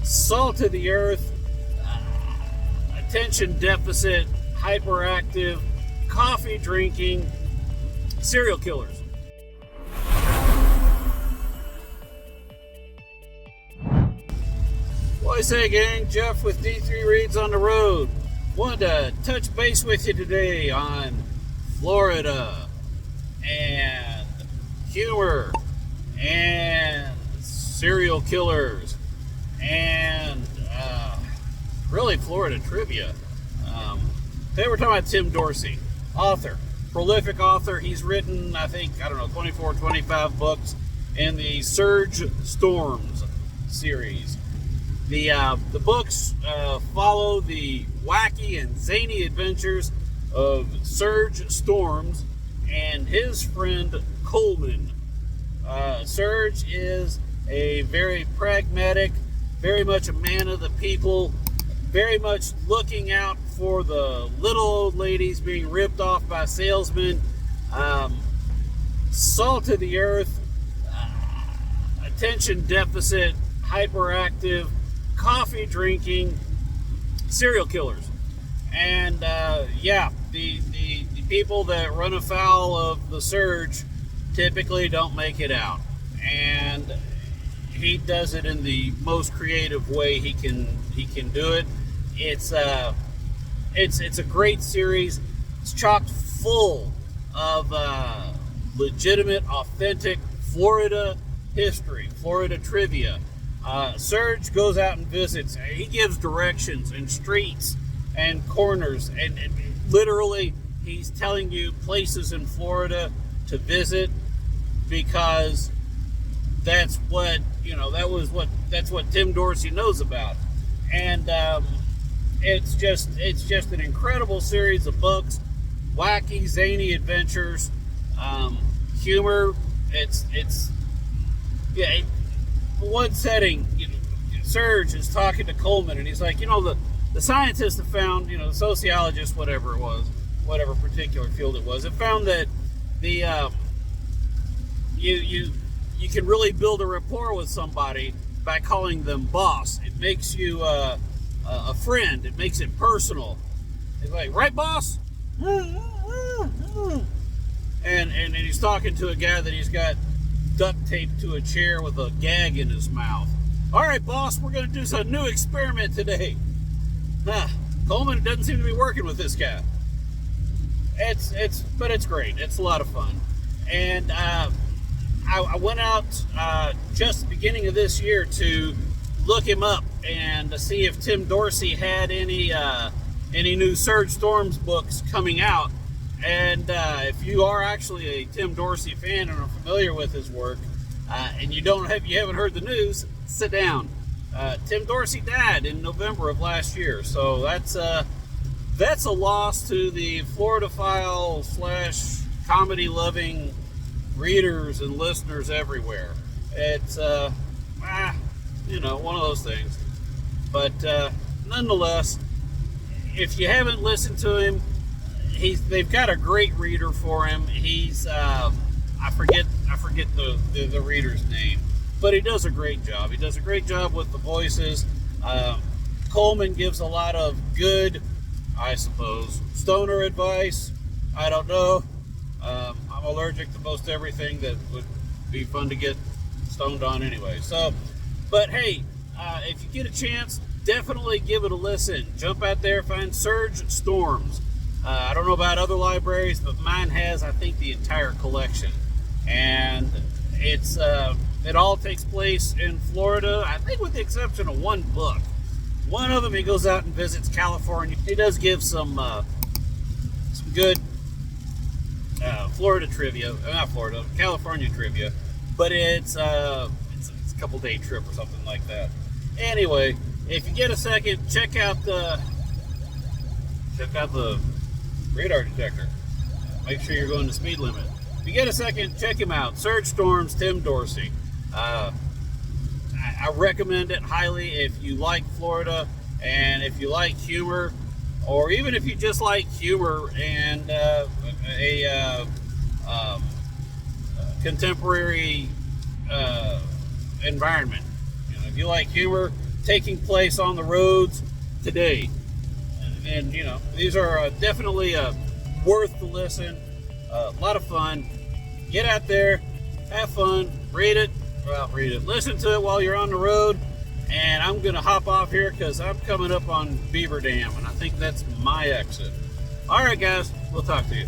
salt of the earth, attention deficit, hyperactive, coffee drinking serial killers. What I say, gang? Jeff with D3 Reads on the Road. Wanted to touch base with you today on Florida and humor and serial killers and really Florida trivia. Today we're talking about Tim Dorsey, author, prolific author. He's written, 24, 25 books in the Serge Storms series. The books follow the wacky and zany adventures of Serge Storms and his friend Coleman. Serge is a very pragmatic, very much a man of the people, very much looking out for the little old ladies being ripped off by salesmen. Salt of the earth, attention deficit, hyperactive, coffee drinking serial killers. And the people that run afoul of the Serge typically don't make it out, and he does it in the most creative way he can do it. It's a great series. It's chock full of legitimate, authentic Florida history, Florida trivia. Serge goes out and visits. He gives directions and streets and corners, and literally he's telling you places in Florida to visit, because that's what Tim Dorsey knows about. And it's just an incredible series of books, wacky, zany adventures, humor. One setting, Serge is talking to Coleman, and he's like, the scientists have found, the sociologists, whatever it was, whatever particular field it was, have found that the you can really build a rapport with somebody by calling them boss. It makes you a friend. It makes it personal. It's like, right, boss? And he's talking to a guy that he's got duct taped to a chair with a gag in his mouth. All right, boss, we're going to do some new experiment today. Coleman doesn't seem to be working with this guy. But it's great. It's a lot of fun. And I went out just the beginning of this year to look him up and to see if Tim Dorsey had any new Serge Storms books coming out. And if you are actually a Tim Dorsey fan and are familiar with his work, and you haven't heard the news, sit down. Tim Dorsey died in November of last year, so that's a loss to the Florida-phile / comedy-loving readers and listeners everywhere. It's one of those things. But nonetheless, if you haven't listened to him, they've got a great reader for him. He's I forget the reader's name, but he does a great job. He does a great job with the voices. Coleman gives a lot of good, I suppose, stoner advice. I don't know. I'm allergic to most everything that would be fun to get stoned on anyway. So, but hey, if you get a chance, definitely give it a listen. Jump out there, find Serge Storms. I don't know about other libraries, but mine has, I think, the entire collection. And it all takes place in Florida, I think with the exception of one book. One of them, he goes out and visits California. He does give some good California trivia, but it's a couple day trip or something like that. Anyway, if you get a second, check out the radar detector. Make sure you're going the speed limit. If you get a second, check him out. Serge Storms, Tim Dorsey. I recommend it highly if you like Florida and if you like humor, or even if you just like humor and a contemporary environment. If you like humor, taking place on the roads today. And you know, these are definitely worth the listen. A lot of fun. Get out there, have fun, read it. Listen to it while you're on the road. And I'm going to hop off here because I'm coming up on Beaver Dam, and I think that's my exit. All right, guys, we'll talk to you.